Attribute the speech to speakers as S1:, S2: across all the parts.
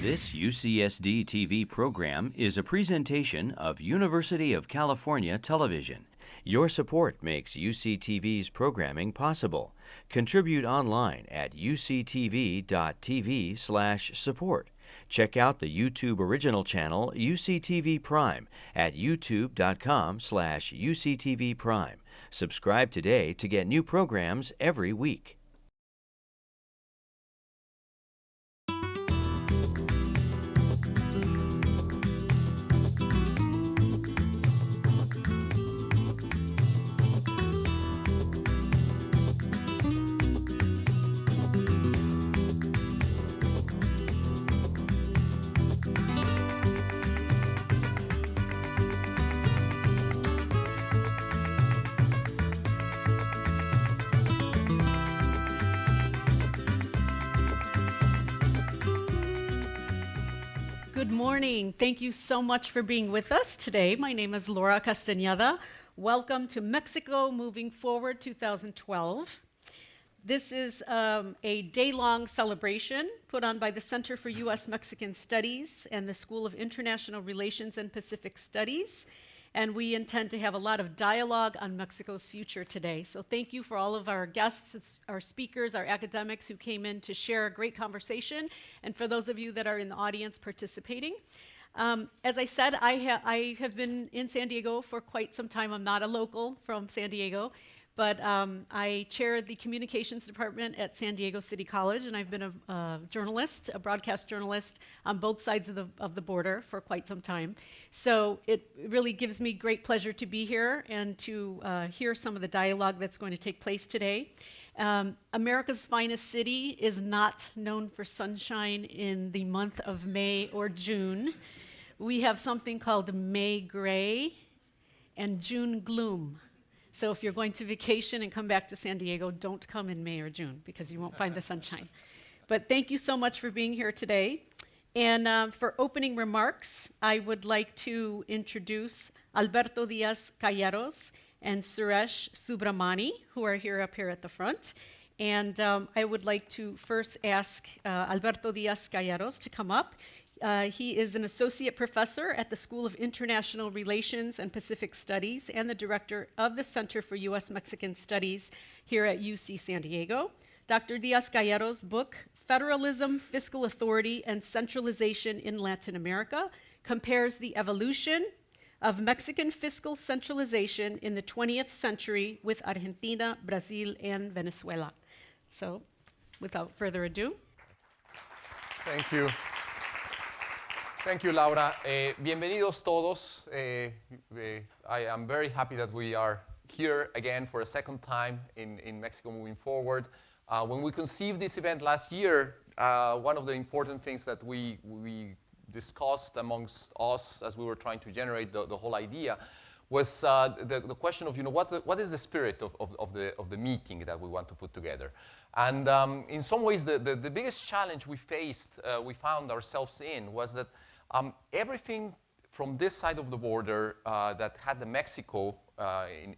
S1: This UCSD TV program is a presentation of University of California Television. Your support makes UCTV's programming possible. Contribute online at uctv.tv/support. Check out the YouTube original channel UCTV Prime at youtube.com/UCTV Prime. Subscribe today to get new programs every week.
S2: Good morning. Thank you so much for being with us today. My name is Laura Castañeda. Welcome to Mexico Moving Forward 2012. This is a day-long celebration put on by the Center for U.S.-Mexican Studies and the School of International Relations and Pacific Studies. And we intend to have a lot of dialogue on Mexico's future today. So thank you for all of our guests, our speakers, our academics who came in to share a great conversation, and for those of you that are in the audience participating. As I said, I have been in San Diego for quite some time. I'm not a local from San Diego, but I chair the communications department at San Diego City College, and I've been a journalist, a broadcast journalist on both sides of the border for quite some time. So it really gives me great pleasure to be here and to hear some of the dialogue that's going to take place today. America's finest city is not known for sunshine in the month of May or June. We have something called May gray and June gloom. So if you're going to vacation and come back to San Diego, don't come in May or June because you won't find the sunshine. But thank you so much for being here today. And for opening remarks, I would like to introduce Alberto Diaz-Callaros and Sujit Subramani, who are up here at the front. And I would like to first ask Alberto Diaz-Callaros to come up. He is an associate professor at the School of International Relations and Pacific Studies and the director of the Center for U.S.-Mexican Studies here at UC San Diego. Dr. Diaz-Callaros' book, Federalism, Fiscal Authority, and Centralization in Latin America, compares the evolution of Mexican fiscal centralization in the 20th century with Argentina, Brazil, and Venezuela. So, without further ado.
S3: Thank you. Thank you, Laura. Bienvenidos todos. I am very happy that we are here again for a second time in Mexico Moving Forward. When we conceived this event last year, one of the important things that we discussed amongst us as we were trying to generate the whole idea was the question of, what is the spirit of the meeting that we want to put together? And in some ways, the biggest challenge we found ourselves in was that everything from this side of the border that had the Mexico,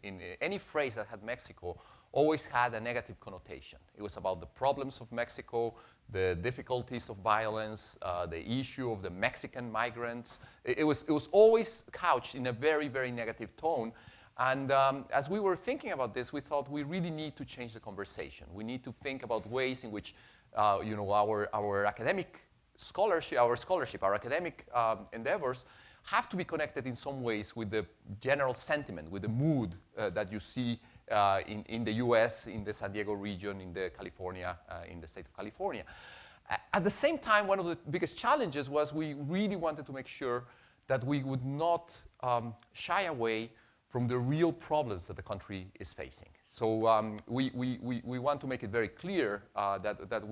S3: in any phrase that had Mexico, always had a negative connotation. It was about the problems of Mexico, the difficulties of violence, the issue of the Mexican migrants. It was always couched in a very, very negative tone. And as we were thinking about this, we thought we really need to change the conversation. We need to think about ways in which our academic scholarship, our academic endeavors have to be connected in some ways with the general sentiment, with the mood that you see in the US, in the San Diego region, in the state of California. At the same time, one of the biggest challenges was we really wanted to make sure that we would not shy away from the real problems that the country is facing. So we want to make it very clear that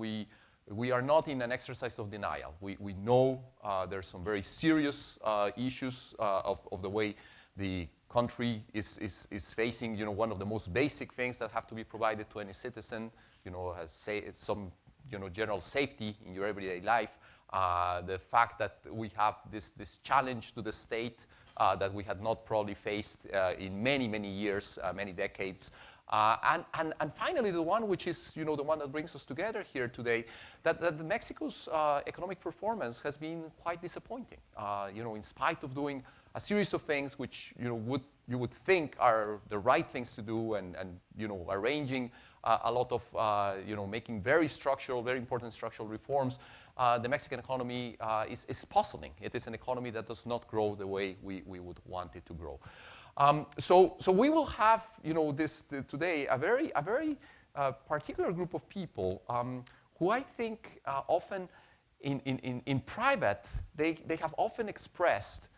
S3: we are not in an exercise of denial. We know there's some very serious issues of the way the country is facing, one of the most basic things that have to be provided to any citizen, some, general safety in your everyday life. The fact that we have this challenge to the state that we had not probably faced in many, many years, many decades. And finally, the one which is the one that brings us together here today, that Mexico's economic performance has been quite disappointing. In spite of doing a series of things which you would think are the right things to do, and arranging a lot of making very important structural reforms, the Mexican economy is puzzling. It is an economy that does not grow the way we would want it to grow. So we will have today a very particular group of people who I think often in private they have often expressed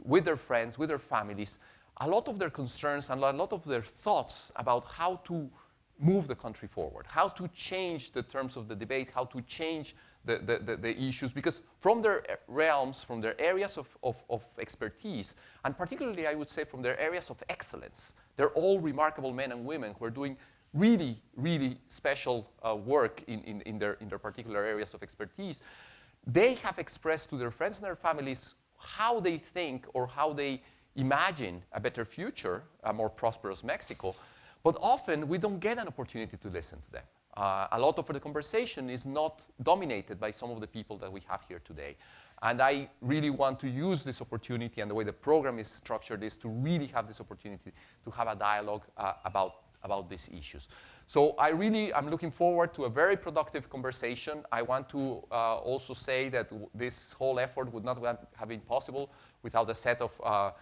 S3: with their friends, with their families, a lot of their concerns and a lot of their thoughts about how to move the country forward, how to change the terms of the debate, how to change the issues, because from their realms, from their areas of expertise, and particularly I would say from their areas of excellence, they're all remarkable men and women who are doing really, really special work in their particular areas of expertise. They have expressed to their friends and their families how they think or how they imagine a better future, a more prosperous Mexico, but often we don't get an opportunity to listen to them. A lot of the conversation is not dominated by some of the people that we have here today. And I really want to use this opportunity, and the way the program is structured is to really have this opportunity to have a dialogue about these issues. So I'm looking forward to a very productive conversation. I want to also say that this whole effort would not have been possible without a set of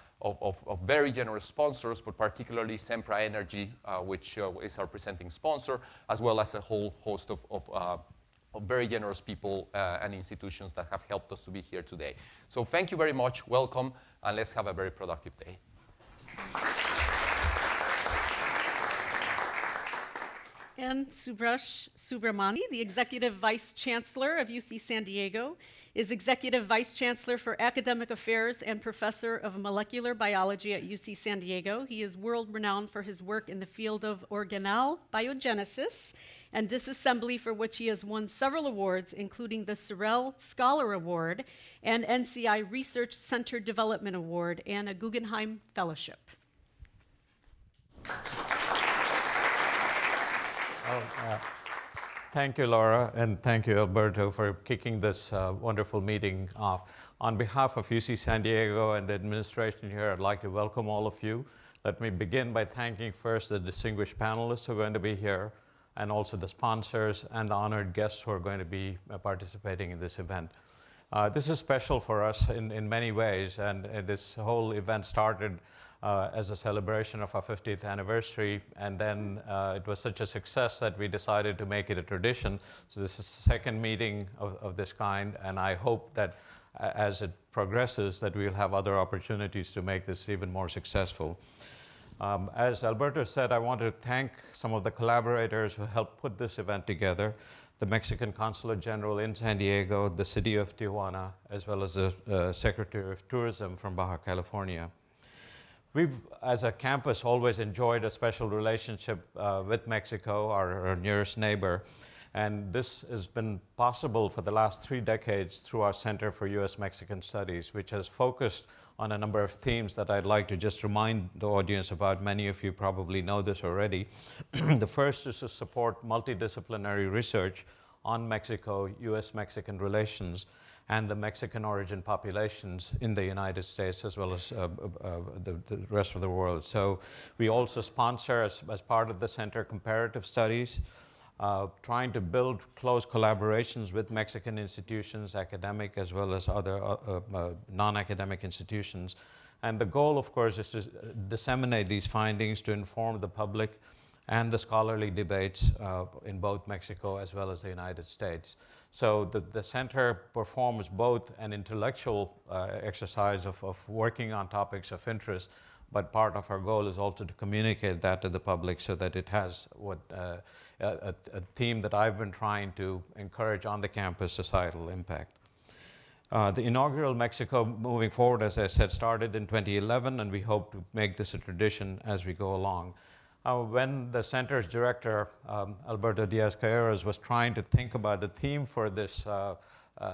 S3: very generous sponsors, but particularly Sempra Energy, which is our presenting sponsor, as well as a whole host of very generous people and institutions that have helped us to be here today. So thank you very much, welcome, and let's have a very productive day.
S2: And Sujit Subramani, the Executive Vice Chancellor of UC San Diego, is Executive Vice Chancellor for Academic Affairs and Professor of Molecular Biology at UC San Diego. He is world-renowned for his work in the field of organelle biogenesis and disassembly, for which he has won several awards, including the Sorrell Scholar Award and NCI Research Center Development Award and a Guggenheim Fellowship.
S4: Thank you, Laura, and thank you, Alberto, for kicking this wonderful meeting off. On behalf of UC San Diego and the administration here, I'd like to welcome all of you. Let me begin by thanking first the distinguished panelists who are going to be here, and also the sponsors and the honored guests who are going to be participating in this event. This is special for us in many ways, and this whole event started as a celebration of our 50th anniversary, and then it was such a success that we decided to make it a tradition. So this is the second meeting of this kind, and I hope that as it progresses that we'll have other opportunities to make this even more successful. As Alberto said, I want to thank some of the collaborators who helped put this event together: the Mexican Consulate General in San Diego, the City of Tijuana, as well as the Secretary of Tourism from Baja California. We've, as a campus, always enjoyed a special relationship with Mexico, our nearest neighbor, and this has been possible for the last 3 decades through our Center for U.S.-Mexican Studies, which has focused on a number of themes that I'd like to just remind the audience about. Many of you probably know this already. The first is to support multidisciplinary research on Mexico, U.S.-Mexican relations, and the Mexican origin populations in the United States, as well as the rest of the world. So we also sponsor, as part of the center, comparative studies, trying to build close collaborations with Mexican institutions, academic as well as other non-academic institutions. And the goal, of course, is to disseminate these findings to inform the public and the scholarly debates in both Mexico as well as the United States. So the center performs both an intellectual exercise of working on topics of interest, but part of our goal is also to communicate that to the public so that it has a theme that I've been trying to encourage on the campus: societal impact. The inaugural Mexico Moving Forward, as I said, started in 2011, and we hope to make this a tradition as we go along. When the center's director, Alberto Diaz-Calleros, was trying to think about the theme for this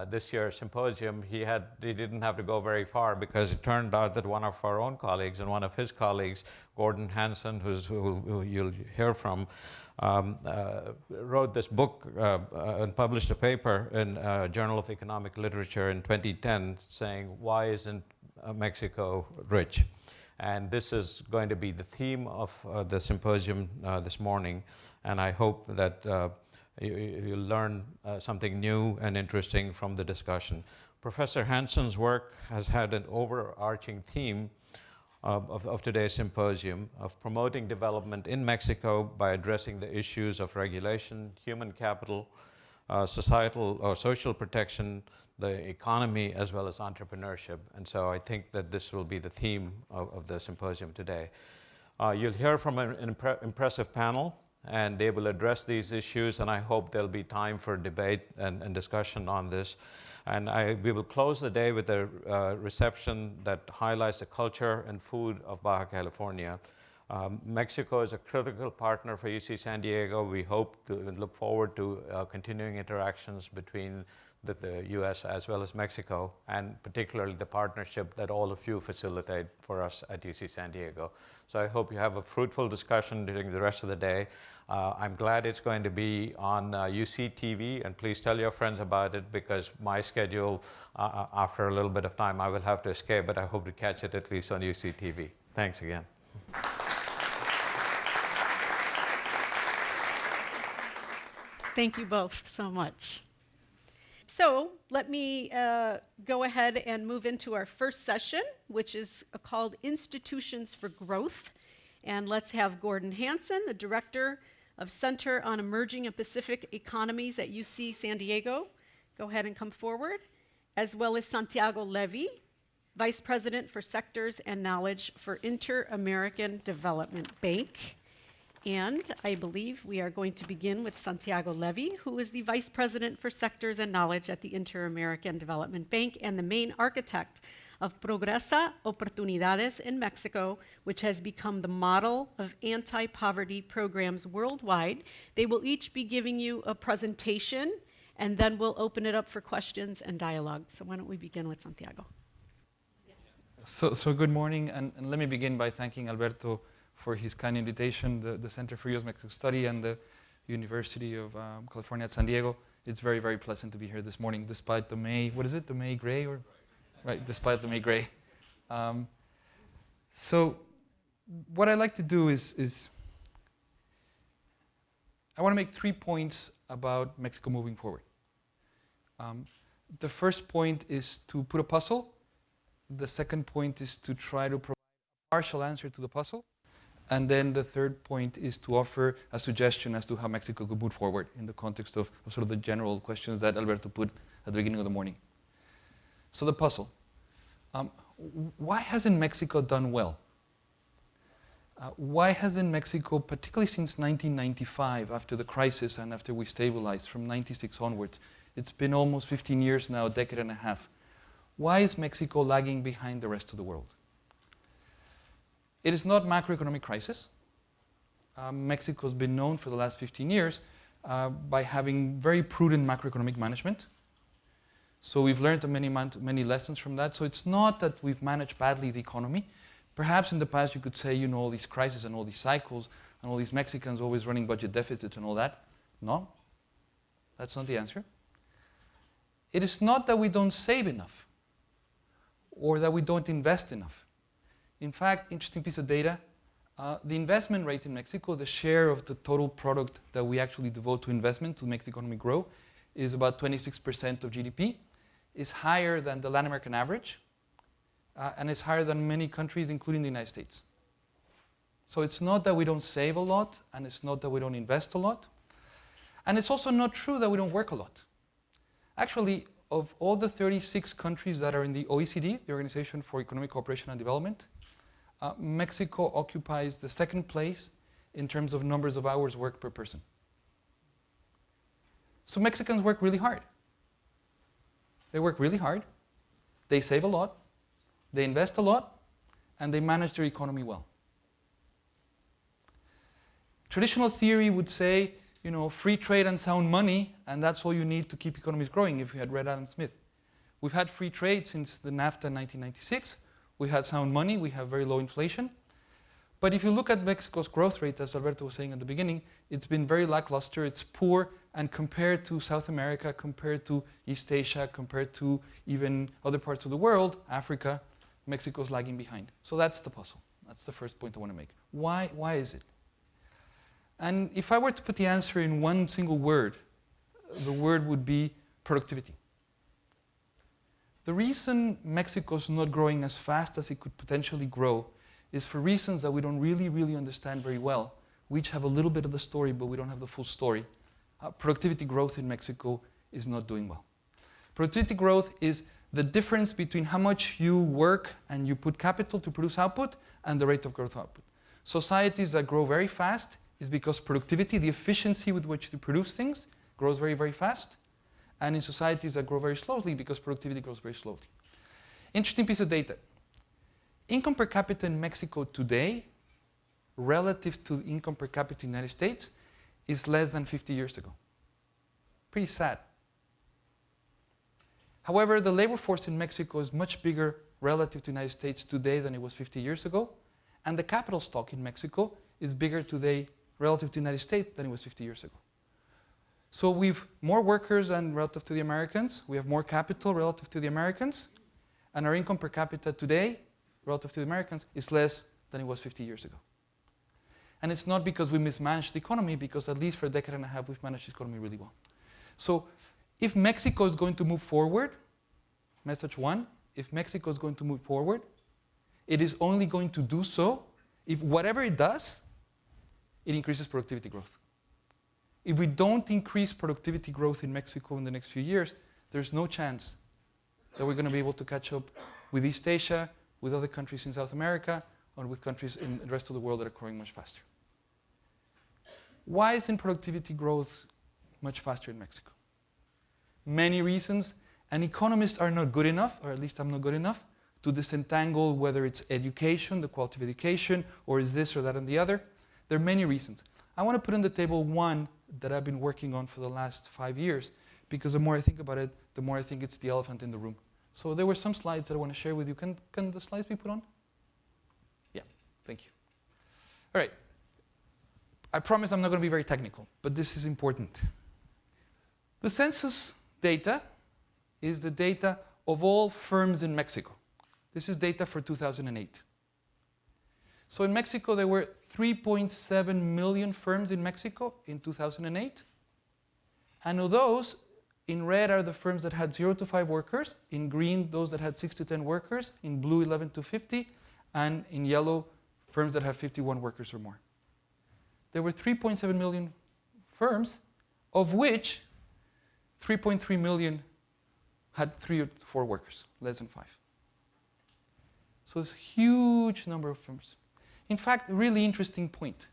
S4: this year's symposium, he didn't have to go very far, because it turned out that one of our own colleagues and one of his colleagues, Gordon Hanson, who you'll hear from, wrote this book and published a paper in Journal of Economic Literature in 2010 saying, "Why isn't Mexico rich?" And this is going to be the theme of the symposium this morning, and I hope that you'll learn something new and interesting from the discussion. Professor Hanson's work has had an overarching theme of today's symposium of promoting development in Mexico by addressing the issues of regulation, human capital, societal or social protection, the economy, as well as entrepreneurship. And so I think that this will be the theme of the symposium today. You'll hear from an impressive panel, and they will address these issues, and I hope there'll be time for debate and discussion on this. And we will close the day with a reception that highlights the culture and food of Baja California. Mexico is a critical partner for UC San Diego. We hope to look forward to continuing interactions between the US as well as Mexico, and particularly the partnership that all of you facilitate for us at UC San Diego. So I hope you have a fruitful discussion during the rest of the day. I'm glad it's going to be on UC TV, and please tell your friends about it, because my schedule, after a little bit of time, I will have to escape, but I hope to catch it at least on UC TV. Thanks again.
S2: Thank you both so much. So let me go ahead and move into our first session, which is called Institutions for Growth. And let's have Gordon Hanson, the Director of Center on Emerging and Pacific Economies at UC San Diego, go ahead and come forward, as well as Santiago Levy, Vice President for Sectors and Knowledge for Inter-American Development Bank. And I believe we are going to begin with Santiago Levy, who is the Vice President for Sectors and Knowledge at the Inter-American Development Bank and the main architect of Progresa Oportunidades in Mexico, which has become the model of anti-poverty programs worldwide. They will each be giving you a presentation, and then we'll open it up for questions and dialogue. So why don't we begin with Santiago?
S5: So good morning, and let me begin by thanking Alberto for his kind invitation, the Center for U.S.-Mexico Study and the University of California at San Diego. It's very, very pleasant to be here this morning, despite the May, what is it, the May gray? Right, despite the May gray. So what I'd like to do is I want to make 3 points about Mexico moving forward. The first point is to put a puzzle. The second point is to try to provide a partial answer to the puzzle. And then the third point is to offer a suggestion as to how Mexico could move forward in the context of sort of the general questions that Alberto put at the beginning of the morning. So the puzzle. Why hasn't Mexico done well? Why hasn't Mexico, particularly since 1995, after the crisis and after we stabilized from 96 onwards, it's been almost 15 years now, a decade and a half. Why is Mexico lagging behind the rest of the world? It is not macroeconomic crisis. Mexico's been known for the last 15 years by having very prudent macroeconomic management. So we've learned many lessons from that. So it's not that we've managed badly the economy. Perhaps in the past you could say, you know, all these crises and all these cycles and all these Mexicans always running budget deficits and all that. No, that's not the answer. It is not that we don't save enough or that we don't invest enough. In fact, interesting piece of data, the investment rate in Mexico, the share of the total product that we actually devote to investment to make the economy grow, is about 26% of GDP. Is higher than the Latin American average, and is higher than many countries, including the United States. So it's not that we don't save a lot, and it's not that we don't invest a lot. And it's also not true that we don't work a lot. Actually, of all the 36 countries that are in the OECD, the Organization for Economic Cooperation and Development, Mexico occupies the second place in terms of numbers of hours worked per person. So Mexicans work really hard. They work really hard, they save a lot, they invest a lot, and they manage their economy well. Traditional theory would say free trade and sound money, and that's all you need to keep economies growing if you had read Adam Smith. We've had free trade since the NAFTA in 1996. We had sound money. We have very low inflation. But if you look at Mexico's growth rate, as Alberto was saying at the beginning, it's been very lackluster. It's poor, and compared to South America, compared to East Asia, compared to even other parts of the world, Africa, Mexico's lagging behind. So that's the puzzle. That's the first point I want to make. Why is it? And if I were to put the answer in one single word, the word would be productivity. The reason Mexico's not growing as fast as it could potentially grow is for reasons that we don't really understand very well. We each have a little bit of the story, but we don't have the full story. Productivity growth in Mexico is not doing well. Productivity growth is the difference between how much you work and you put capital to produce output and the rate of growth of output. Societies that grow very fast is because productivity, the efficiency with which they produce things, grows very fast. And in societies that grow very slowly, because productivity grows very slowly. Interesting piece of data. Income per capita in Mexico today, relative to income per capita in the United States, is less than 50 years ago. Pretty sad. However, the labor force in Mexico is much bigger relative to the United States today than it was 50 years ago. And the capital stock in Mexico is bigger today relative to the United States than it was 50 years ago. So we've more workers than relative to the Americans. We have more capital relative to the Americans. And our income per capita today, relative to the Americans, is less than it was 50 years ago. And it's not because we mismanaged the economy, because at least for a decade and a half, we've managed the economy really well. So if Mexico is going to move forward, message one, if Mexico is going to move forward, it is only going to do so if whatever it does, it increases productivity growth. If we don't increase productivity growth in Mexico in the next few years, there's no chance that we're going to be able to catch up with East Asia, with other countries in South America, or with countries in the rest of the world that are growing much faster. Why isn't productivity growth much faster in Mexico? Many reasons, and economists are not good enough, or at least I'm not good enough, to disentangle whether it's education, the quality of education, or is this or that and the other. There are many reasons. I want to put on the table one that I've been working on for the last 5 years, because the more I think about it, the more I think it's the elephant in the room. So there were some slides that I want to share with you. Can the slides be put on? Yeah, thank you. All right. I promise I'm not going to be very technical, but this is important. The census data is the data of all firms in Mexico. This is data for 2008. So in Mexico, there were 3.7 million firms in Mexico in 2008. And of those, in red are the firms that had 0 to 5 workers, in green, those that had 6 to 10 workers, in blue, 11 to 50, and in yellow, firms that have 51 workers or more. There were 3.7 million firms, of which 3.3 million had 3 or 4 workers, less than 5. So it's a huge number of firms. In fact, a really interesting point.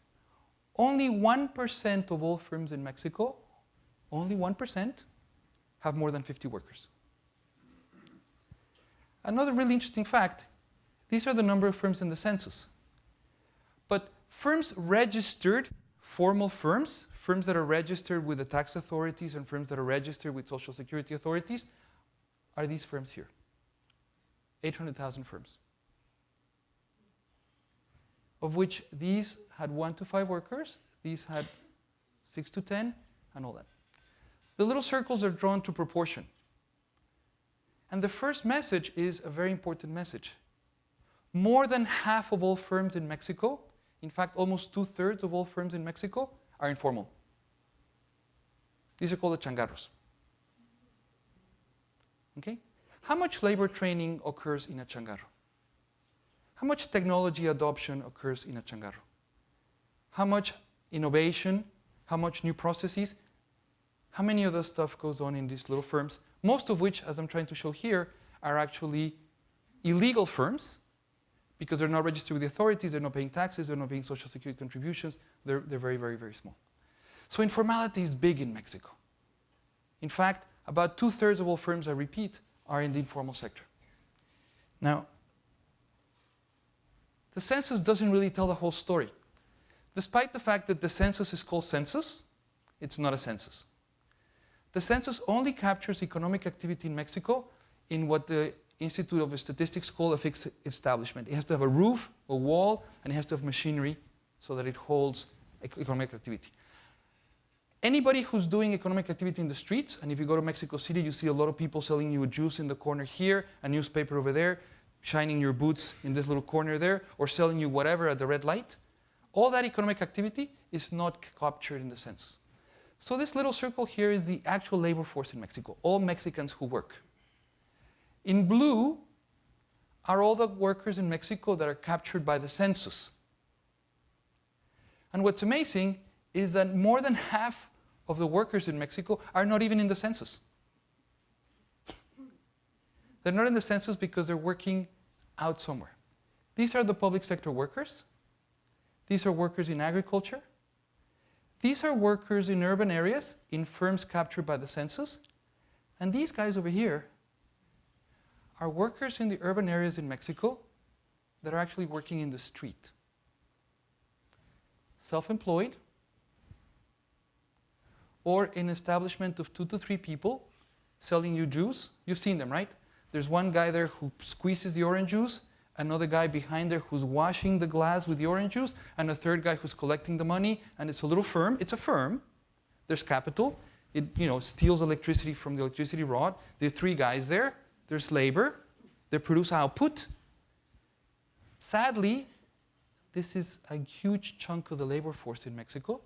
S5: Only 1% of all firms in Mexico, only 1%, have more than 50 workers. Another really interesting fact, these are the number of firms in the census. But firms registered, formal firms, firms that are registered with the tax authorities and firms that are registered with Social Security authorities, are these firms here. 800,000 firms. Of which these had 1 to 5 workers, these had 6 to 10, and all that. The little circles are drawn to proportion. And the first message is a very important message. More than half of all firms in Mexico, in fact, almost 2/3 of all firms in Mexico, are informal. These are called the changarros. Okay? How much labor training occurs in a changarro? How much technology adoption occurs in a changarro? How much innovation? How much new processes? How many of the stuff goes on in these little firms? Most of which, as I'm trying to show here, are actually illegal firms because they're not registered with the authorities, they're not paying taxes, they're not paying Social Security contributions, they're very small. So informality is big in Mexico. In fact, about 2/3 of all firms, I repeat, are in the informal sector. Now, the census doesn't really tell the whole story. Despite the fact that the census is called census, It's not a census. The census only captures economic activity in Mexico in what the Institute of Statistics call a fixed establishment. It has to have a roof, a wall, and it has to have machinery so that it holds economic activity. Anybody who's doing economic activity in the streets, and if you go to Mexico City, you see a lot of people selling you a juice in the corner here, a newspaper over there, shining your boots in this little corner there, or selling you whatever at the red light. All that economic activity is not captured in the census. So this little circle here is the actual labor force in Mexico, all Mexicans who work. In blue are all the workers in Mexico that are captured by the census. And what's amazing is that more than half of the workers in Mexico are not even in the census. They're not in the census because they're working out somewhere. These are the public sector workers. These are workers in agriculture. These are workers in urban areas, in firms captured by the census. And these guys over here are workers in the urban areas in Mexico that are actually working in the street. Self-employed, or in an establishment of 2 to 3 people selling you juice. You've seen them, right? There's one guy there who squeezes the orange juice, another guy behind there who's washing the glass with the orange juice, and a third guy who's collecting the money, and it's a little firm. It's a firm. There's capital. It steals electricity from the electricity rod. There are 3 guys there. There's labor. They produce output. Sadly, this is a huge chunk of the labor force in Mexico.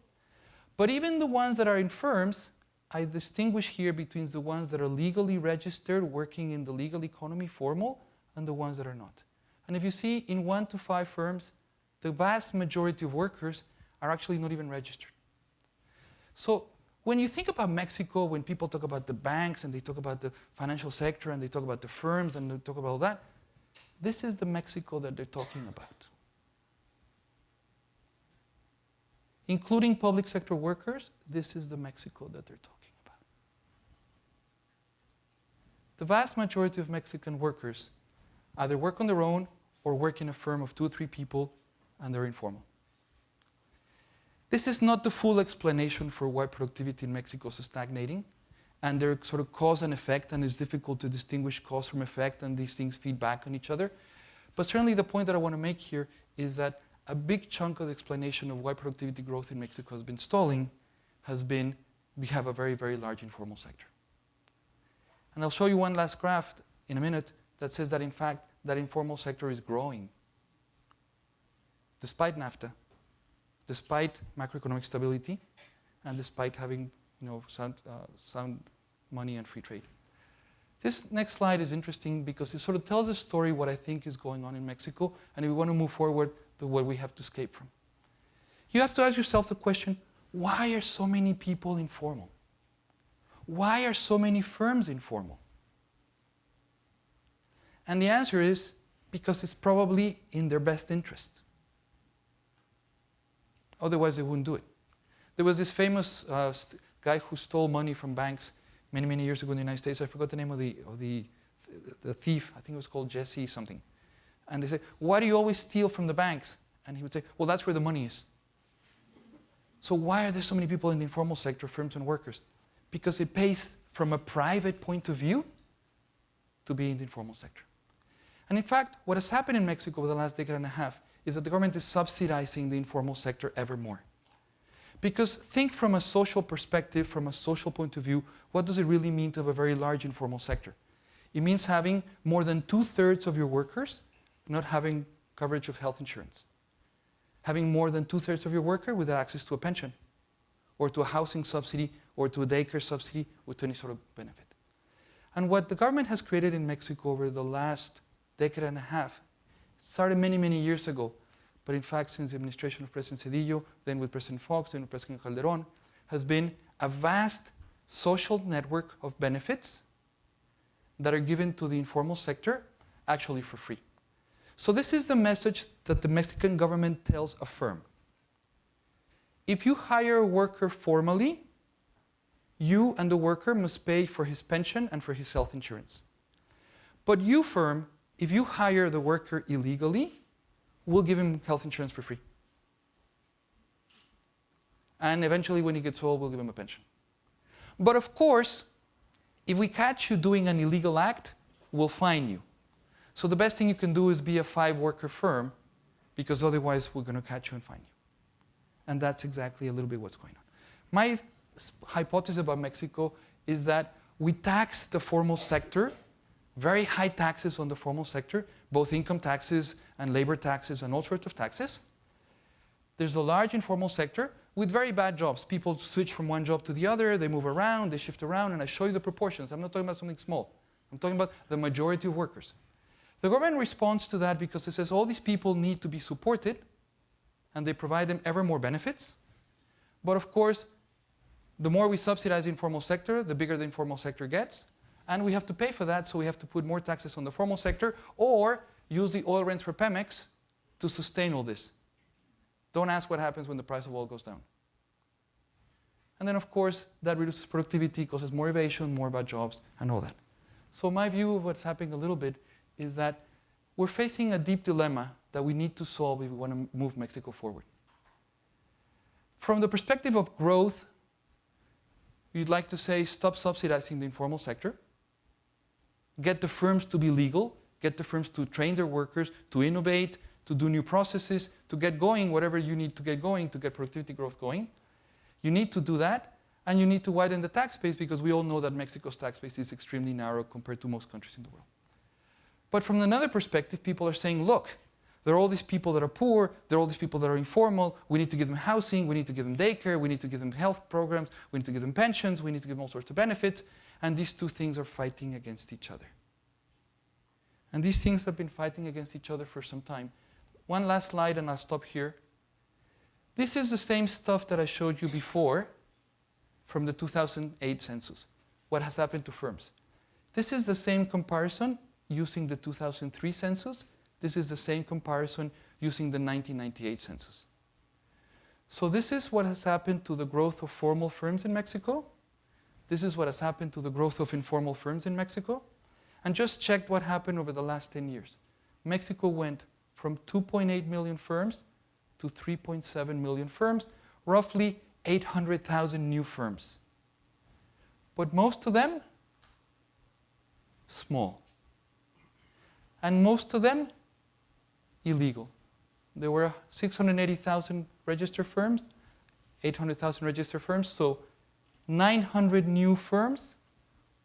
S5: But even the ones that are in firms, I distinguish here between the ones that are legally registered, working in the legal economy, formal, and the ones that are not. And if you see, in 1 to 5 firms, the vast majority of workers are actually not even registered. So when you think about Mexico, when people talk about the banks, and they talk about the financial sector, and they talk about the firms, and they talk about all that, this is the Mexico that they're talking about. Including public sector workers, this is the Mexico that they're talking about. The vast majority of Mexican workers either work on their own or work in a firm of 2 or 3 people, and they're informal. This is not the full explanation for why productivity in Mexico is stagnating, and they're sort of cause and effect, and it's difficult to distinguish cause from effect, and these things feed back on each other. But certainly the point that I want to make here is that a big chunk of the explanation of why productivity growth in Mexico has been stalling has been we have a very, very large informal sector. And I'll show you one last graph in a minute that says that, in fact, that informal sector is growing despite NAFTA, despite macroeconomic stability, and despite having sound money and free trade. This next slide is interesting because it sort of tells a story what I think is going on in Mexico, and if we want to move forward, what we have to escape from. You have to ask yourself the question, why are so many people informal? Why are so many firms informal? And the answer is because it's probably in their best interest. Otherwise, they wouldn't do it. There was this famous guy who stole money from banks many, many years ago in the United States. I forgot the name of the thief. I think it was called Jesse something. And they say, why do you always steal from the banks? And he would say, well, that's where the money is. So why are there so many people in the informal sector, firms and workers? Because it pays from a private point of view to be in the informal sector. And in fact, what has happened in Mexico over the last decade and a half is that the government is subsidizing the informal sector ever more. Because think from a social perspective, from a social point of view, what does it really mean to have a very large informal sector? It means having more than 2/3 of your workers not having coverage of health insurance. Having more than 2/3 of your worker without access to a pension, or to a housing subsidy, or to a daycare subsidy, or to any sort of benefit. And what the government has created in Mexico over the last decade and a half started many, many years ago, but in fact since the administration of President Cedillo, then with President Fox, then with President Calderon, has been a vast social network of benefits that are given to the informal sector actually for free. So this is the message that the Mexican government tells a firm. If you hire a worker formally, you and the worker must pay for his pension and for his health insurance. But you, firm, if you hire the worker illegally, we'll give him health insurance for free. And eventually, when he gets old, we'll give him a pension. But of course, if we catch you doing an illegal act, we'll fine you. So the best thing you can do is be a 5-worker firm, because otherwise we're going to catch you and fine you. And that's exactly a little bit what's going on. My hypothesis about Mexico is that we tax the formal sector, very high taxes on the formal sector, both income taxes and labor taxes and all sorts of taxes. There's a large informal sector with very bad jobs. People switch from one job to the other, they move around, they shift around, and I show you the proportions. I'm not talking about something small. I'm talking about the majority of workers. The government responds to that because it says all these people need to be supported, and they provide them ever more benefits. But of course, the more we subsidize the informal sector, the bigger the informal sector gets, and we have to pay for that, so we have to put more taxes on the formal sector, or use the oil rents for Pemex to sustain all this. Don't ask what happens when the price of oil goes down. And then, of course, that reduces productivity, causes more evasion, more bad jobs, and all that. So my view of what's happening a little bit is that we're facing a deep dilemma that we need to solve if we want to move Mexico forward. From the perspective of growth, you'd like to say stop subsidizing the informal sector, get the firms to be legal, get the firms to train their workers, to innovate, to do new processes, to get going, whatever you need to get going to get productivity growth going. You need to do that, and you need to widen the tax base, because we all know that Mexico's tax base is extremely narrow compared to most countries in the world. But from another perspective, people are saying, look, there are all these people that are poor, there are all these people that are informal, we need to give them housing, we need to give them daycare, we need to give them health programs, we need to give them pensions, we need to give them all sorts of benefits, and these two things are fighting against each other. And these things have been fighting against each other for some time. One last slide and I'll stop here. This is the same stuff that I showed you before from the 2008 census. What has happened to firms? This is the same comparison using the 2003 census. This is the same comparison using the 1998 census. So this is what has happened to the growth of formal firms in Mexico. This is what has happened to the growth of informal firms in Mexico. And just check what happened over the last 10 years. Mexico went from 2.8 million firms to 3.7 million firms, roughly 800,000 new firms. But most of them, small. And most of them, illegal. There were 680,000 registered firms, 800,000 registered firms, so 900 new firms,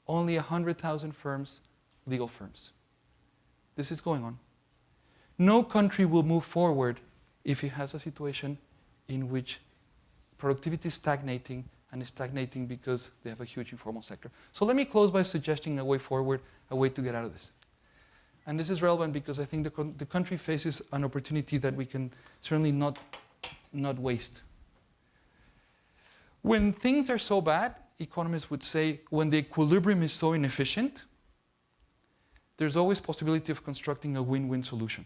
S5: only 100,000 firms, legal firms. This is going on. No country will move forward if it has a situation in which productivity is stagnating, and is stagnating because they have a huge informal sector. So let me close by suggesting a way forward, a way to get out of this. And this is relevant because I think the country faces an opportunity that we can certainly not waste. When things are so bad, economists would say, when the equilibrium is so inefficient, there's always possibility of constructing a win-win solution.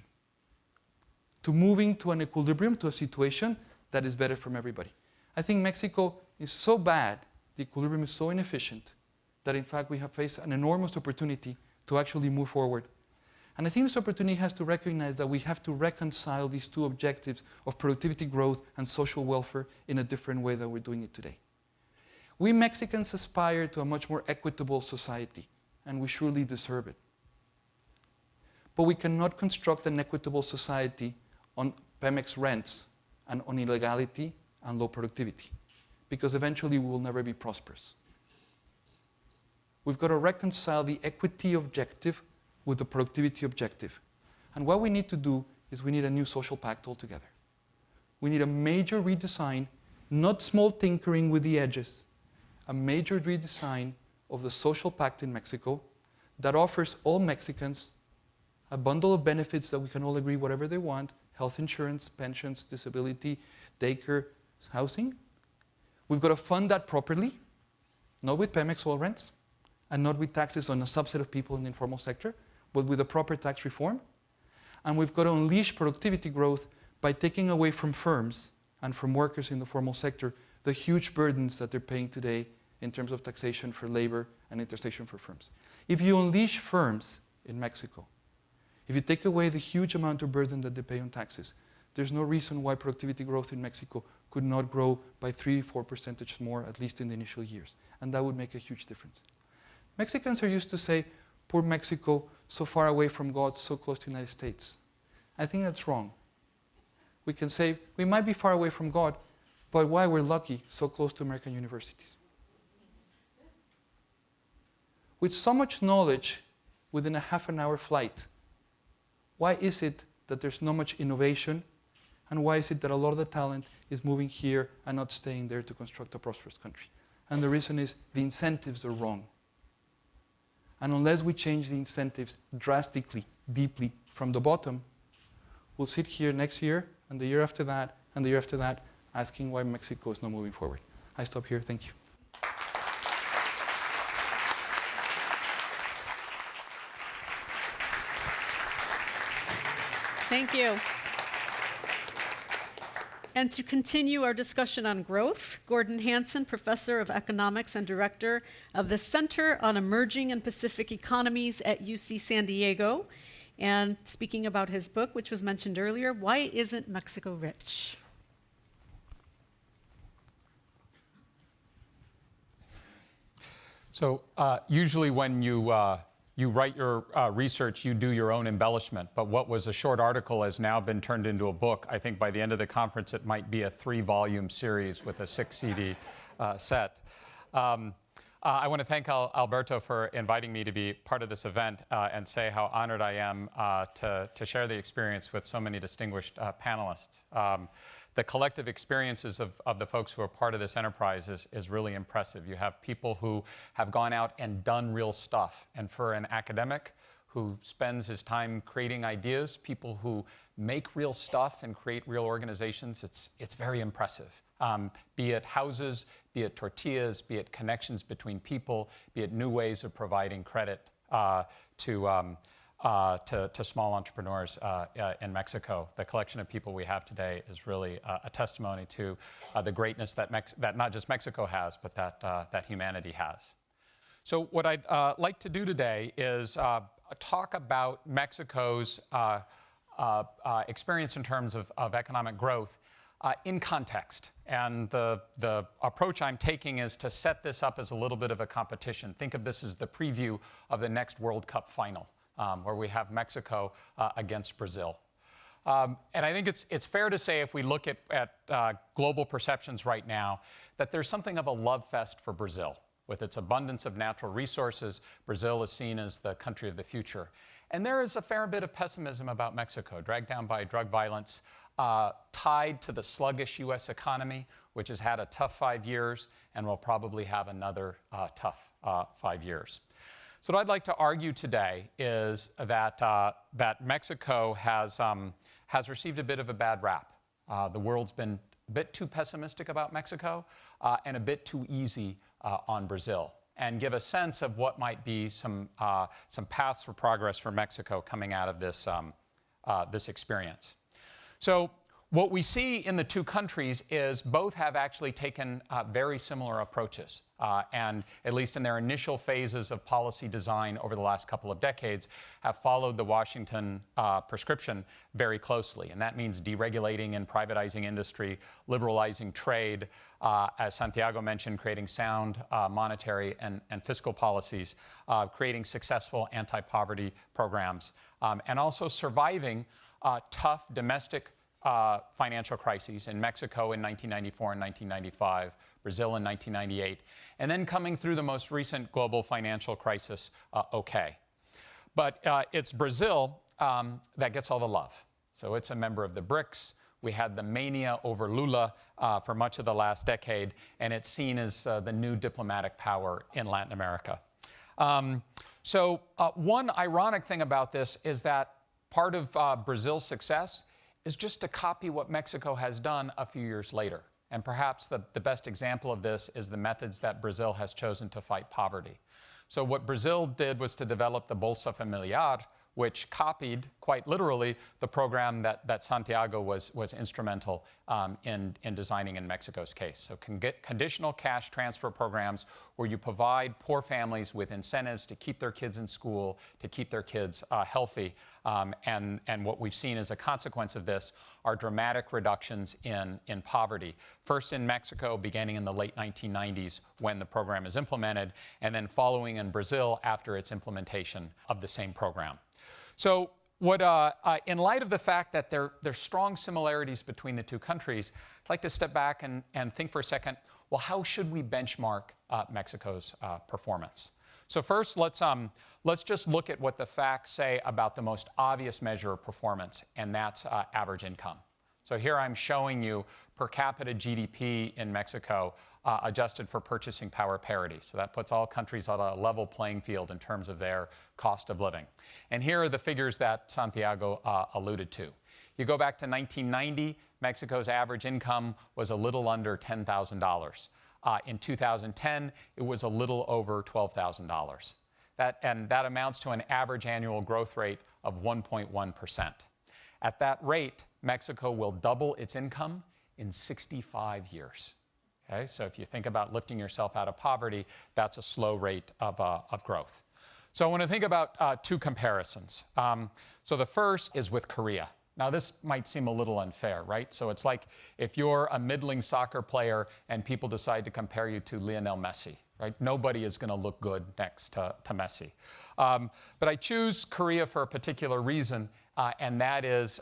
S5: To moving to an equilibrium, to a situation that is better from everybody. I think Mexico is so bad, the equilibrium is so inefficient, that in fact we have faced an enormous opportunity to actually move forward. And I think this opportunity has to recognize that we have to reconcile these two objectives of productivity growth and social welfare in a different way than we're doing it today. We Mexicans aspire to a much more equitable society, and we surely deserve it. But we cannot construct an equitable society on Pemex rents and on illegality and low productivity, because eventually we will never be prosperous. We've got to reconcile the equity objective with the productivity objective. And what we need to do is we need a new social pact altogether. We need a major redesign, not small tinkering with the edges, a major redesign of the social pact in Mexico that offers all Mexicans a bundle of benefits that we can all agree whatever they want, health insurance, pensions, disability, daycare, housing. We've got to fund that properly, not with Pemex oil rents, and not with taxes on a subset of people in the informal sector, but with a proper tax reform. And we've got to unleash productivity growth by taking away from firms and from workers in the formal sector the huge burdens that they're paying today in terms of taxation for labor and taxation for firms. If you unleash firms in Mexico, if you take away the huge amount of burden that they pay on taxes, There's no reason why productivity growth in Mexico could not grow by 3-4% more, at least in the initial years. And that would make a huge difference. Mexicans are used to say, poor Mexico, so far away from God, so close to the United States. I think that's wrong. We can say, we might be far away from God, but why we're lucky, so close to American universities. With so much knowledge within a half-an-hour flight, why is it that there's not much innovation? And why is it that a lot of the talent is moving here and not staying there to construct a prosperous country? And the reason is the incentives are wrong. And unless we change the incentives drastically, deeply, from the bottom, we'll sit here next year, and the year after that, and the year after that, asking why Mexico is not moving forward. I stop here. Thank you.
S2: Thank you. And to continue our discussion on growth, Gordon Hanson, Professor of Economics and Director of the Center on Emerging and Pacific Economies at UC San Diego, and speaking about his book, which was mentioned earlier, Why Isn't Mexico Rich?
S6: So usually when you write your research, you do your own embellishment. But what was a short article has now been turned into a book. I think by the end of the conference, it might be a 3-volume series with a 6-CD set. I want to thank Alberto for inviting me to be part of this event and say how honored I am to share the experience with so many distinguished panelists. The collective experiences of the folks who are part of this enterprise is really impressive. You have people who have gone out and done real stuff. And for an academic who spends his time creating ideas, people who make real stuff and create real organizations, it's very impressive. Be it houses, be it tortillas, be it connections between people, be it new ways of providing credit to small entrepreneurs in Mexico. The collection of people we have today is really a testimony to the greatness that not just Mexico has, but that humanity has. So what I'd like to do today is talk about Mexico's experience in terms of economic growth in context. And the approach I'm taking is to set this up as a little bit of a competition. Think of this as the preview of the next World Cup final. Where we have Mexico against Brazil. And I think it's fair to say, if we look at global perceptions right now, that there's something of a love fest for Brazil. With its abundance of natural resources, Brazil is seen as the country of the future. And there is a fair bit of pessimism about Mexico, dragged down by drug violence, tied to the sluggish U.S. economy, which has had a tough 5 years and will probably have another tough 5 years. So what I'd like to argue today is that Mexico has received a bit of a bad rap. The world's been a bit too pessimistic about Mexico and a bit too easy on Brazil, and give a sense of what might be some paths for progress for Mexico coming out of this experience. So what we see in the two countries is both have actually taken very similar approaches. And at least in their initial phases of policy design over the last couple of decades, have followed the Washington prescription very closely. And that means deregulating and privatizing industry, liberalizing trade, as Santiago mentioned, creating sound monetary and fiscal policies, creating successful anti-poverty programs, and also surviving tough domestic financial crises in Mexico in 1994 and 1995, Brazil in 1998, and then coming through the most recent global financial crisis okay. But it's Brazil that gets all the love. So it's a member of the BRICS. We had the mania over Lula for much of the last decade, and it's seen as the new diplomatic power in Latin America. So one ironic thing about this is that part of Brazil's success is just to copy what Mexico has done a few years later. And perhaps the best example of this is the methods that Brazil has chosen to fight poverty. So what Brazil did was to develop the Bolsa Familiar, which copied, quite literally, the program that Santiago was instrumental in designing in Mexico's case. So conditional cash transfer programs where you provide poor families with incentives to keep their kids in school, to keep their kids healthy. And what we've seen as a consequence of this are dramatic reductions in poverty. First in Mexico, beginning in the late 1990s when the program is implemented, and then following in Brazil after its implementation of the same program. So in light of the fact that there's strong similarities between the two countries, I'd like to step back and think for a second, well, how should we benchmark Mexico's performance? So first, let's just look at what the facts say about the most obvious measure of performance, and that's average income. So here I'm showing you per capita GDP in Mexico adjusted for purchasing power parity. So that puts all countries on a level playing field in terms of their cost of living. And here are the figures that Santiago alluded to. You go back to 1990, Mexico's average income was a little under $10,000. In 2010, it was a little over $12,000. That amounts to an average annual growth rate of 1.1%. At that rate, Mexico will double its income in 65 years. Okay? So if you think about lifting yourself out of poverty, that's a slow rate of growth. So I want to think about two comparisons. So the first is with Korea. Now, this might seem a little unfair, right? So it's like if you're a middling soccer player and people decide to compare you to Lionel Messi, right? Nobody is going to look good next to Messi. But I choose Korea for a particular reason, and that is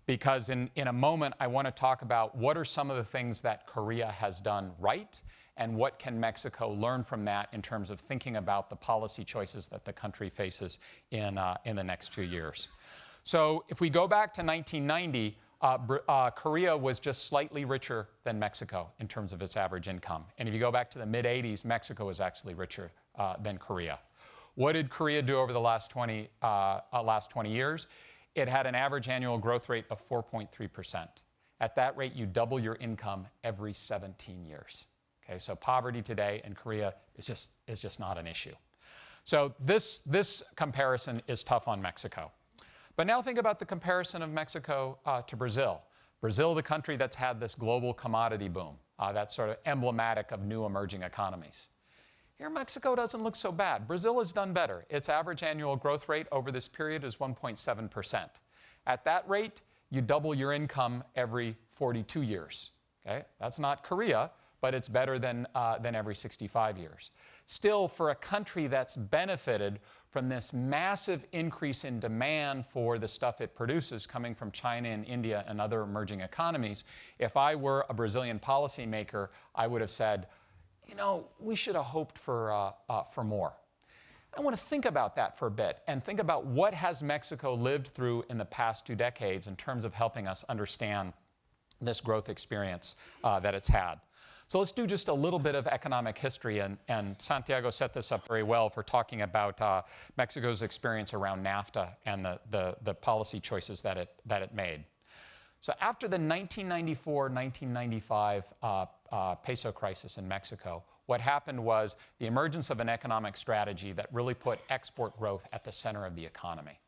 S6: because in a moment I want to talk about what are some of the things that Korea has done right, and what can Mexico learn from that in terms of thinking about the policy choices that the country faces in the next few years. So if we go back to 1990, Korea was just slightly richer than Mexico in terms of its average income. And if you go back to the mid-'80s, Mexico was actually richer than Korea. What did Korea do over the last 20 years? It had an average annual growth rate of 4.3%. At that rate, you double your income every 17 years. Okay, so poverty today in Korea is just not an issue. So this comparison is tough on Mexico. But now think about the comparison of Mexico to Brazil. Brazil, the country that's had this global commodity boom, that's sort of emblematic of new emerging economies. Here, Mexico doesn't look so bad. Brazil has done better. Its average annual growth rate over this period is 1.7%. At that rate, you double your income every 42 years. Okay? That's not Korea, but it's better than every 65 years. Still, for a country that's benefited from this massive increase in demand for the stuff it produces coming from China and India and other emerging economies, if I were a Brazilian policymaker, I would have said, you know, we should have hoped for more. I want to think about that for a bit and think about what has Mexico lived through in the past 2 decades in terms of helping us understand this growth experience that it's had. So let's do just a little bit of economic history, and Santiago set this up very well for talking about Mexico's experience around NAFTA and the policy choices that it made. So after the 1994-1995 peso crisis in Mexico, what happened was the emergence of an economic strategy that really put export growth at the center of the economy.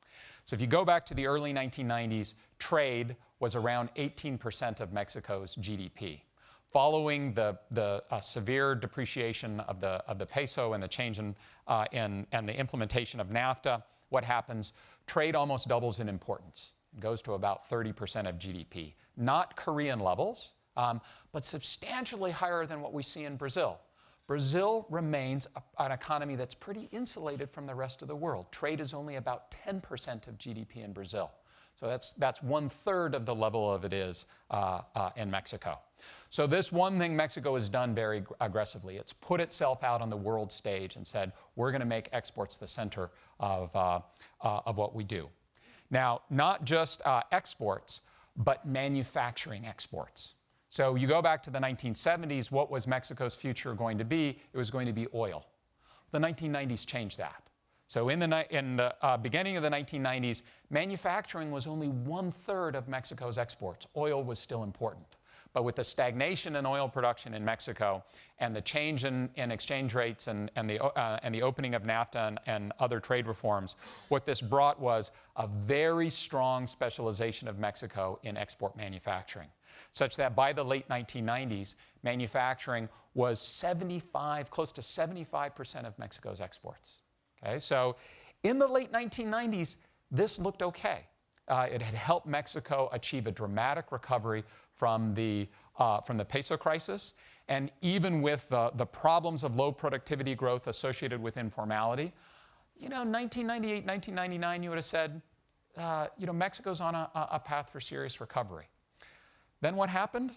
S6: So if you go back to the early 1990s, trade was around 18% of Mexico's GDP. Following the severe depreciation of the peso and the change and the implementation of NAFTA, what happens? Trade almost doubles in importance. It goes to about 30% of GDP. Not Korean levels, but substantially higher than what we see in Brazil. Brazil remains an economy that's pretty insulated from the rest of the world. Trade is only about 10% of GDP in Brazil. So that's 1/3 of the level of it is in Mexico. So this one thing Mexico has done very aggressively, it's put itself out on the world stage and said, we're going to make exports the center of what we do. Now, not just exports, but manufacturing exports. So you go back to the 1970s, what was Mexico's future going to be? It was going to be oil. The 1990s changed that. So in the beginning of the 1990s, manufacturing was only 1/3 of Mexico's exports. Oil was still important. but with the stagnation in oil production in Mexico and the change in exchange rates and the opening of NAFTA and other trade reforms, what this brought was a very strong specialization of Mexico in export manufacturing, such that by the late 1990s, manufacturing was close to 75% of Mexico's exports. Okay, so in the late 1990s, this looked okay. It had helped Mexico achieve a dramatic recovery from the peso crisis. And even with the problems of low productivity growth associated with informality, 1998, 1999, you would have said, Mexico's on a path for serious recovery. Then what happened?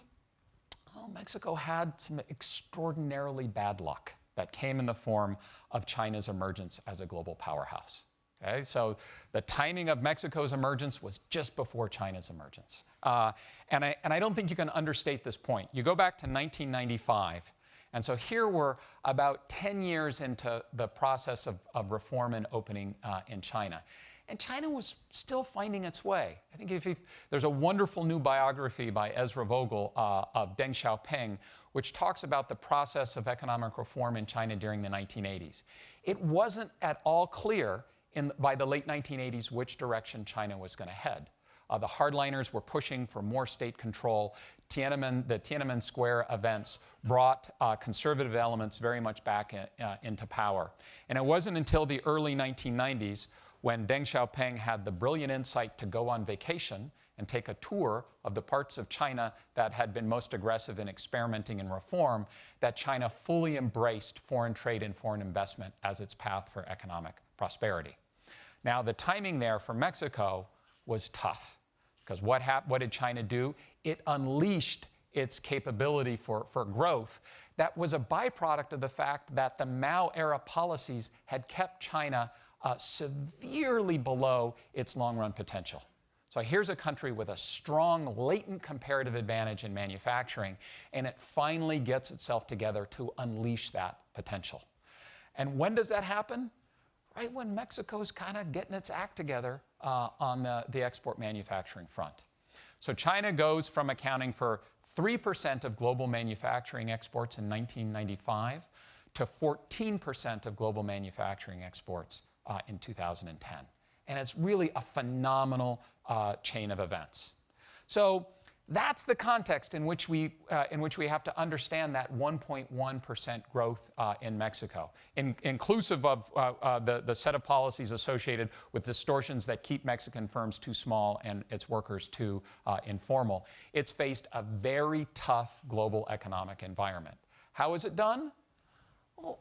S6: Well, Mexico had some extraordinarily bad luck that came in the form of China's emergence as a global powerhouse. Okay, so the timing of Mexico's emergence was just before China's emergence. And I don't think you can understate this point. You go back to 1995, and so here we're about 10 years into the process of reform and opening in China. And China was still finding its way. I think there's a wonderful new biography by Ezra Vogel of Deng Xiaoping, which talks about the process of economic reform in China during the 1980s. It wasn't at all clear by the late 1980s which direction China was going to head. The hardliners were pushing for more state control. The Tiananmen Square events brought conservative elements very much back into power. And it wasn't until the early 1990s when Deng Xiaoping had the brilliant insight to go on vacation and take a tour of the parts of China that had been most aggressive in experimenting in reform, that China fully embraced foreign trade and foreign investment as its path for economic prosperity. Now, the timing there for Mexico was tough, because what did China do? It unleashed its capability for growth that was a byproduct of the fact that the Mao-era policies had kept China severely below its long-run potential. So here's a country with a strong latent comparative advantage in manufacturing, and it finally gets itself together to unleash that potential. And when does that happen? Right when Mexico's kind of getting its act together on the export manufacturing front. So China goes from accounting for 3% of global manufacturing exports in 1995 to 14% of global manufacturing exports in 2010. And it's really a phenomenal chain of events. So that's the context in which we have to understand that 1.1% growth in Mexico, inclusive of the set of policies associated with distortions that keep Mexican firms too small and its workers too informal. It's faced a very tough global economic environment. How is it done? Well,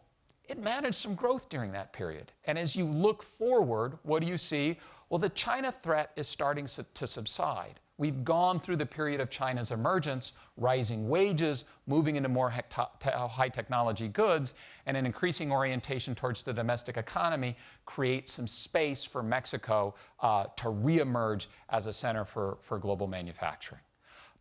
S6: it managed some growth during that period. And as you look forward, what do you see? Well, the China threat is starting to subside. We've gone through the period of China's emergence, rising wages, moving into more high technology goods, and an increasing orientation towards the domestic economy creates some space for Mexico to reemerge as a center for global manufacturing.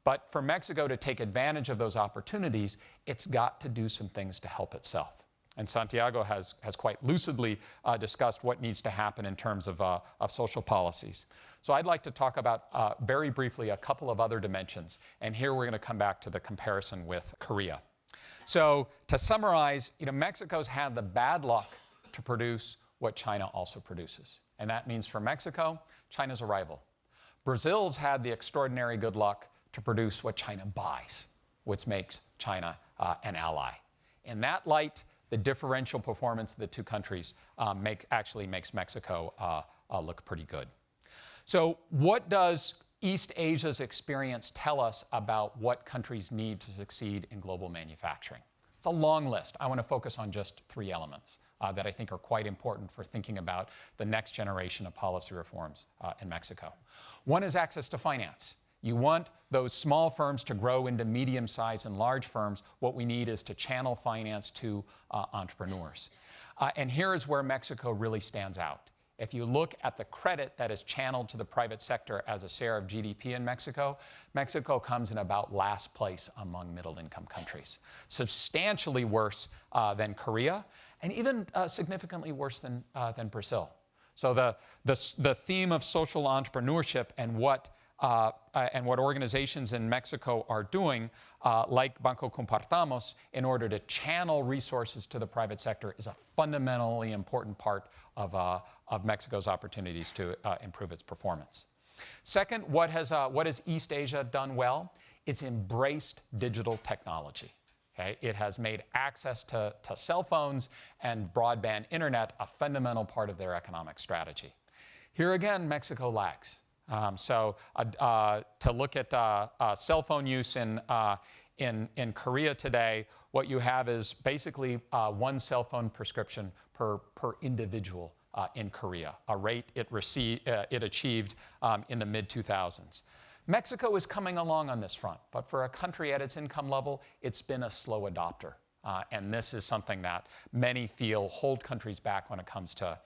S6: But for Mexico to take advantage of those opportunities, it's got to do some things to help itself. And Santiago has quite lucidly discussed what needs to happen in terms of social policies. So I'd like to talk about, very briefly, a couple of other dimensions. And here we're going to come back to the comparison with Korea. So to summarize, Mexico's had the bad luck to produce what China also produces. And that means for Mexico, China's a rival. Brazil's had the extraordinary good luck to produce what China buys, which makes China an ally. In that light, the differential performance of the two countries actually makes Mexico look pretty good. So what does East Asia's experience tell us about what countries need to succeed in global manufacturing? It's a long list. I want to focus on just 3 elements that I think are quite important for thinking about the next generation of policy reforms in Mexico. One is access to finance. You want those small firms to grow into medium-sized and large firms. What we need is to channel finance to entrepreneurs. And here is where Mexico really stands out. If you look at the credit that is channeled to the private sector as a share of GDP in Mexico, Mexico comes in about last place among middle-income countries. Substantially worse than Korea, and even significantly worse than Brazil. So the theme of social entrepreneurship and what and what organizations in Mexico are doing, like Banco Compartamos, in order to channel resources to the private sector is a fundamentally important part of Mexico's opportunities to improve its performance. Second, what has East Asia done well? It's embraced digital technology. Okay? It has made access to cell phones and broadband internet a fundamental part of their economic strategy. Here again, Mexico lags. To look at cell phone use in Korea today, what you have is basically one cell phone prescription per individual in Korea, a rate it achieved in the mid-2000s. Mexico is coming along on this front, but for a country at its income level, it's been a slow adopter. And this is something that many feel hold countries back when it comes to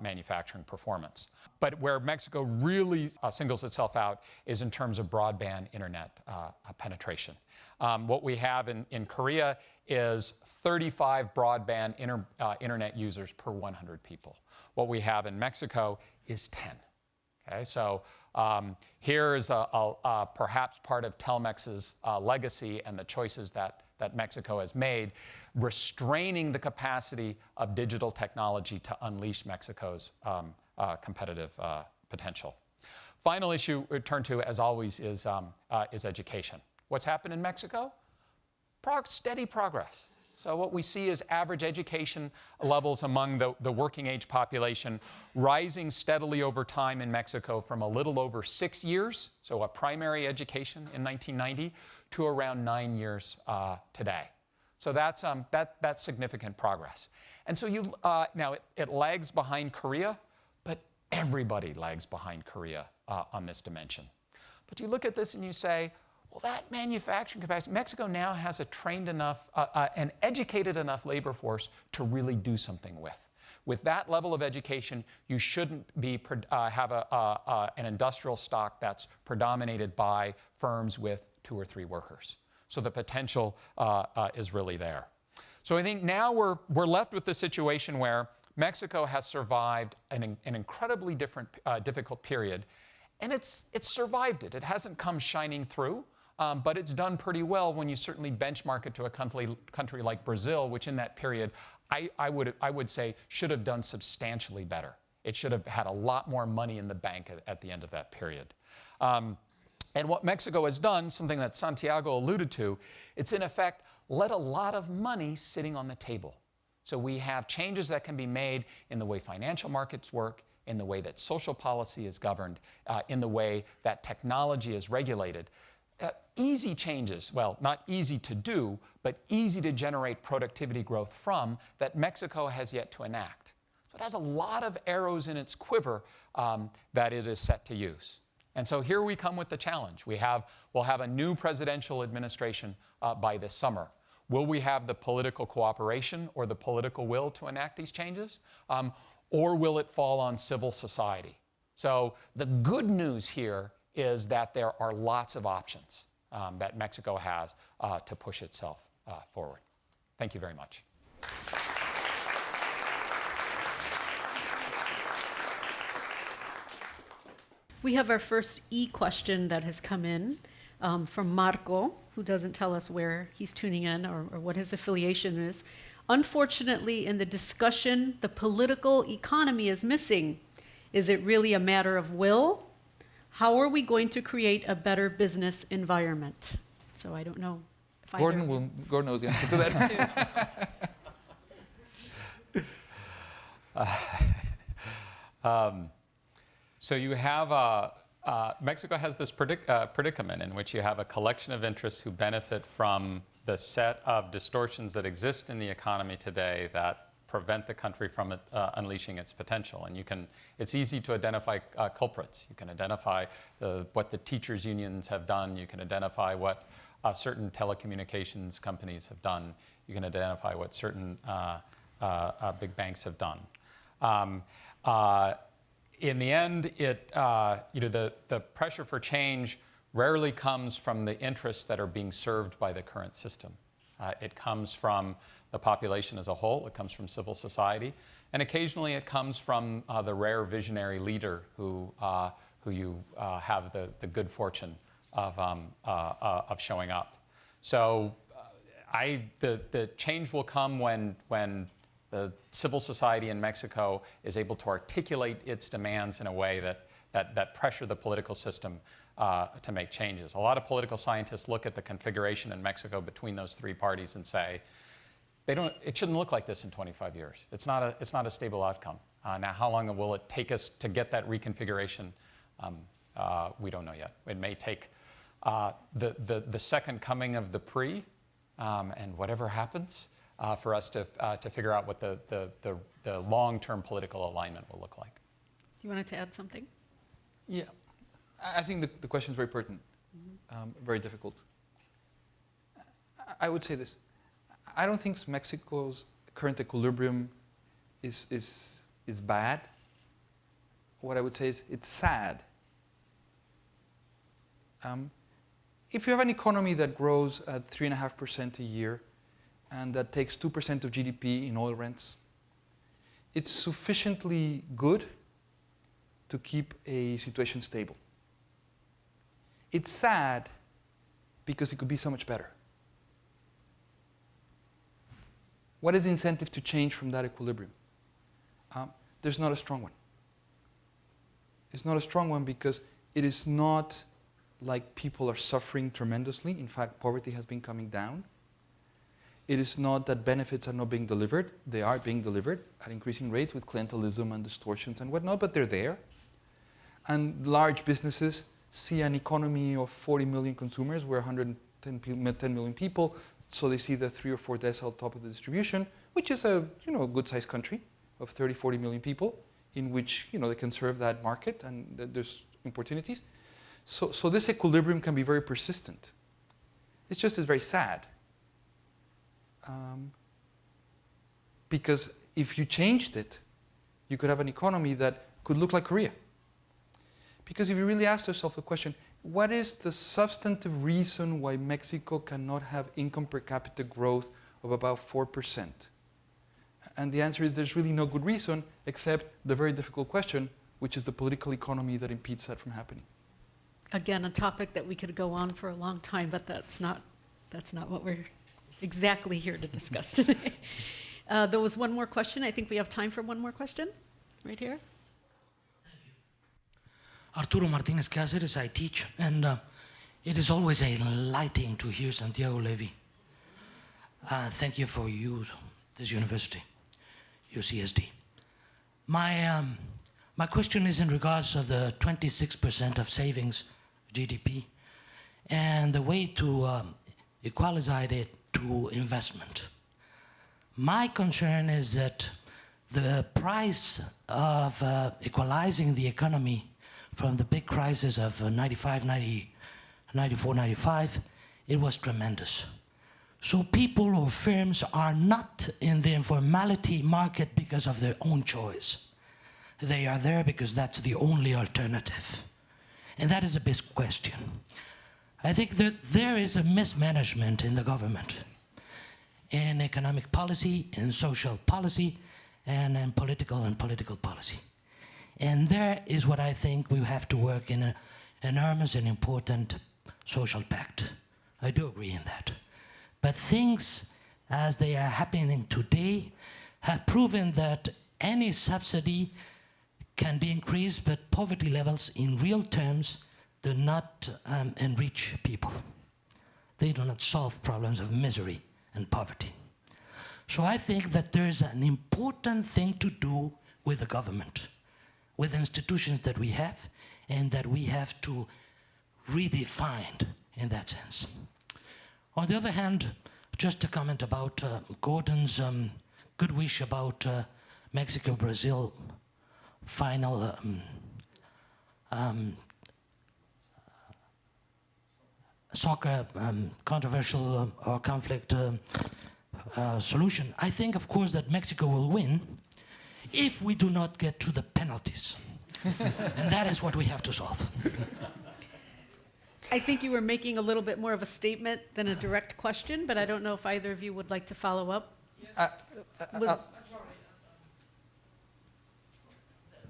S6: manufacturing performance. But where Mexico really singles itself out is in terms of broadband internet penetration. What we have in Korea is 35 broadband internet users per 100 people. What we have in Mexico is 10. Okay, so here is perhaps part of Telmex's legacy and the choices that Mexico has made, restraining the capacity of digital technology to unleash Mexico's competitive potential. Final issue we turn to, as always, is education. What's happened in Mexico? Steady progress. So what we see is average education levels among the working age population rising steadily over time in Mexico from a little over 6 years, so a primary education in 1990, to around 9 years today. So that's significant progress. And so now it lags behind Korea, but everybody lags behind Korea on this dimension. But you look at this and you say, well, that manufacturing capacity, Mexico now has a trained enough, an educated enough labor force to really do something with. With that level of education, you shouldn't have an industrial stock that's predominated by firms with 2 or 3 workers. So the potential is really there. So I think now we're left with the situation where Mexico has survived an incredibly difficult period, and it's survived it. It hasn't come shining through. But it's done pretty well when you certainly benchmark it to a country like Brazil, which in that period, I would say should have done substantially better. It should have had a lot more money in the bank at the end of that period. And what Mexico has done, something that Santiago alluded to, it's in effect let a lot of money sitting on the table. So we have changes that can be made in the way financial markets work, in the way that social policy is governed, in the way that technology is regulated. Easy changes, well, not easy to do, but easy to generate productivity growth from, that Mexico has yet to enact. So it has a lot of arrows in its quiver that it is set to use. And so here we come with the challenge. We'll have a new presidential administration by this summer. Will we have the political cooperation or the political will to enact these changes? Or will it fall on civil society? So the good news here is that there are lots of options that Mexico has to push itself forward. Thank you very much.
S2: We have our first question that has come in from Marco, who doesn't tell us where he's tuning in or what his affiliation is. Unfortunately, in the discussion, the political economy is missing. Is it really a matter of will? How are we going to create a better business environment? So I don't know. If
S5: Gordon knows the answer to
S6: that. So you have, Mexico has this predicament in which you have a collection of interests who benefit from the set of distortions that exist in the economy today that prevent the country from unleashing its potential. And it's easy to identify culprits. You can identify what the teachers' unions have done. You can identify what certain telecommunications companies have done. You can identify what certain big banks have done. In the end, the pressure for change rarely comes from the interests that are being served by the current system. It comes from the population as a whole. It comes from civil society. And occasionally it comes from the rare visionary leader who you have the good fortune of showing up. So the change will come when the civil society in Mexico is able to articulate its demands in a way that pressure the political system to make changes. A lot of political scientists look at the configuration in Mexico between those three parties and say, it shouldn't look like this in 25 years. It's not a stable outcome. Now, how long will it take us to get that reconfiguration? We don't know yet. It may take the second coming of the PRI and whatever happens for us to figure out what the long-term political alignment will look like.
S2: You wanted to add something?
S5: Yeah, I think the question is very pertinent, very difficult. I would say this. I don't think Mexico's current equilibrium is bad. What I would say is it's sad. If you have an economy that grows at 3.5% a year and that takes 2% of GDP in oil rents, it's sufficiently good to keep a situation stable. It's sad because it could be so much better. What is the incentive to change from that equilibrium? There's not a strong one. It's not a strong one because it is not like people are suffering tremendously. In fact, poverty has been coming down. It is not that benefits are not being delivered. They are being delivered at increasing rates with clientelism and distortions and whatnot, but they're there. And large businesses see an economy of 40 million consumers. We're 110 million people, so they see the 3 or 4 deciles top of the distribution, which is a good-sized country of 30, 40 million people, in which they can serve that market and there's opportunities. So this equilibrium can be very persistent. It's just very sad. Because if you changed it, you could have an economy that could look like Korea. Because if you really ask yourself the question, what is the substantive reason why Mexico cannot have income per capita growth of about 4%? And the answer is there's really no good reason except the very difficult question, which is the political economy that impedes that from happening.
S2: Again, a topic that we could go on for a long time, but that's not what we're exactly here to discuss today. There was one more question. I think we have time for one more question, right here.
S7: Arturo Martinez Cáceres, I teach, and it is always enlightening to hear Santiago Levy. Thank you for this university, UCSD. My question is in regards of the 26% of savings GDP and the way to equalize it to investment. My concern is that the price of equalizing the economy from the big crisis of 94, 95, it was tremendous. So people or firms are not in the informality market because of their own choice. They are there because that's the only alternative. And that is a big question. I think that there is a mismanagement in the government, in economic policy, in social policy, and in political policy. And there is what I think we have to work in an enormous and important social pact. I do agree in that. But things as they are happening today have proven that any subsidy can be increased, but poverty levels in real terms do not enrich people. They do not solve problems of misery and poverty. So I think that there is an important thing to do with the government, with institutions that we have, and that we have to redefine in that sense. On the other hand, just to comment about Gordon's good wish about Mexico-Brazil final soccer controversial or conflict solution. I think, of course, that Mexico will win if we do not get to the penalties. And that is what we have to solve.
S2: I think you were making a little bit more of a statement than a direct question, but I don't know if either of you would like to follow up.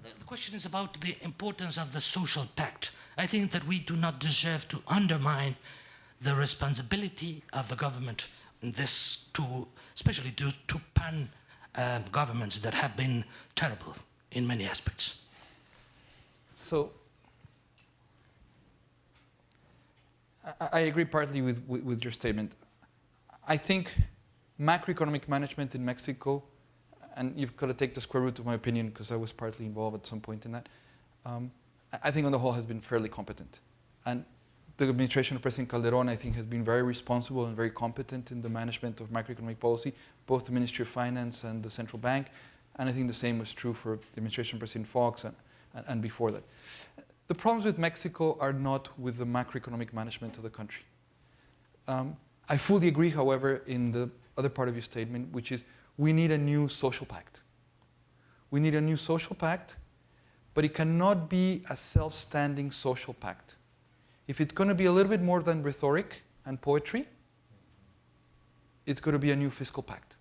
S7: The question is about the importance of the social pact. I think that we do not deserve to undermine the responsibility of the government in this, especially due to pan governments that have been terrible in many aspects.
S5: So I agree partly with your statement. I think macroeconomic management in Mexico, and you've got to take the square root of my opinion because I was partly involved at some point in that, I think on the whole has been fairly competent. And the administration of President Calderon, I think, has been very responsible and very competent in the management of macroeconomic policy, both the Ministry of Finance and the central bank. And I think the same was true for the administration of President Fox and before that. The problems with Mexico are not with the macroeconomic management of the country. I fully agree, however, in the other part of your statement, which is we need a new social pact. We need a new social pact, but it cannot be a self-standing social pact. If it's going to be a little bit more than rhetoric and poetry, it's going to be a new fiscal pact.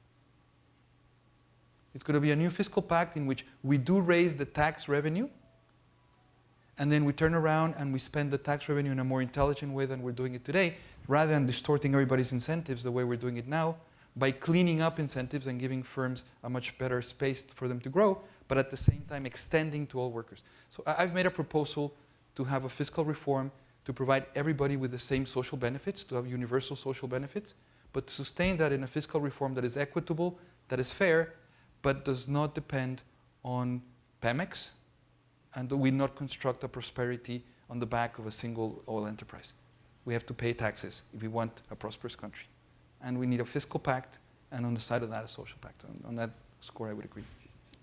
S5: It's going to be a new fiscal pact in which we do raise the tax revenue, and then we turn around and we spend the tax revenue in a more intelligent way than we're doing it today, rather than distorting everybody's incentives the way we're doing it now, by cleaning up incentives and giving firms a much better space for them to grow, but at the same time extending to all workers. So I've made a proposal to have a fiscal reform to provide everybody with the same social benefits, to have universal social benefits, but to sustain that in a fiscal reform that is equitable, that is fair, but does not depend on Pemex, and that we not construct a prosperity on the back of a single oil enterprise. We have to pay taxes if we want a prosperous country. And we need a fiscal pact, and on the side of that, a social pact. On that score, I would agree.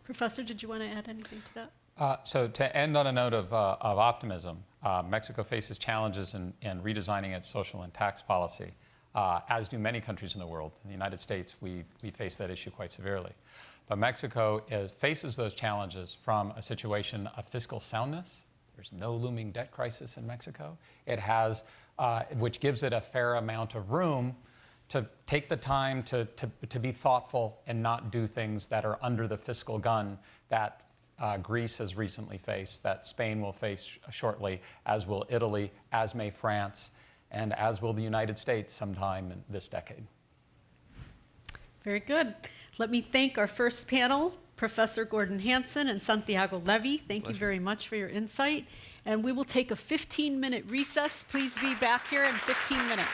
S2: Professor, did you want to add anything to that?
S6: So to end on a note of optimism, Mexico faces challenges in redesigning its social and tax policy, as do many countries in the world. In the United States, we face that issue quite severely. But Mexico faces those challenges from a situation of fiscal soundness. There's no looming debt crisis in Mexico. It has, which gives it a fair amount of room to take the time to be thoughtful and not do things that are under the fiscal gun that Greece has recently faced, that Spain will face shortly, as will Italy, as may France, and as will the United States sometime in this decade.
S2: Very good. Let me thank our first panel, Professor Gordon Hanson and Santiago Levy. Thank you very much for your insight. And we will take a 15-minute recess. Please be back here in 15 minutes.